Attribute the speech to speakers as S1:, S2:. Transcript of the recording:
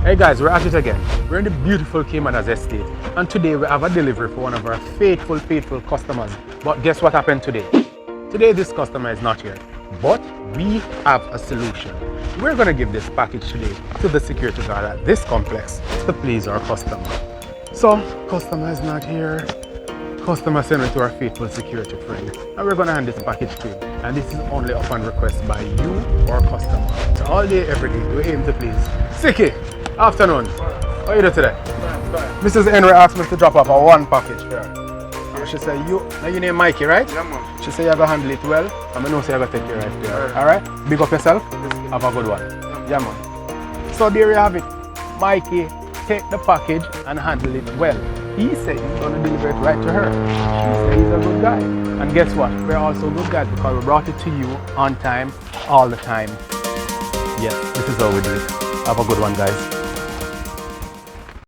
S1: Hey guys, we're at it again. We're in the beautiful Caymanas estate, and today we have a delivery for one of our faithful customers. But guess what happened today? Today this customer is not here, but we have a solution. We're gonna give this package today to the security guard at this complex to please our customer. So, customer is not here. Customer sent it to our faithful security friend, and we're gonna hand this package to him. And this is only upon request by you or customer. So all day, every day, we aim to please. Siki, afternoon. How are you doing today?
S2: Fine.
S1: Mrs. Henry asked me to drop off a one package here. She said, now you name Mikey, right?
S2: Yeah, man.
S1: She said you have to handle it well, and I know say you have to take care of it there. Alright? Big up yourself. Have a good one. Yeah, man. So there you have it. Mikey, take the package and handle it well. He said he's going to deliver it right to her. She said he's a good guy. And guess what? We're also good guys because we brought it to you on time, all the time. Yes, this is how we do it. Have a good one, guys.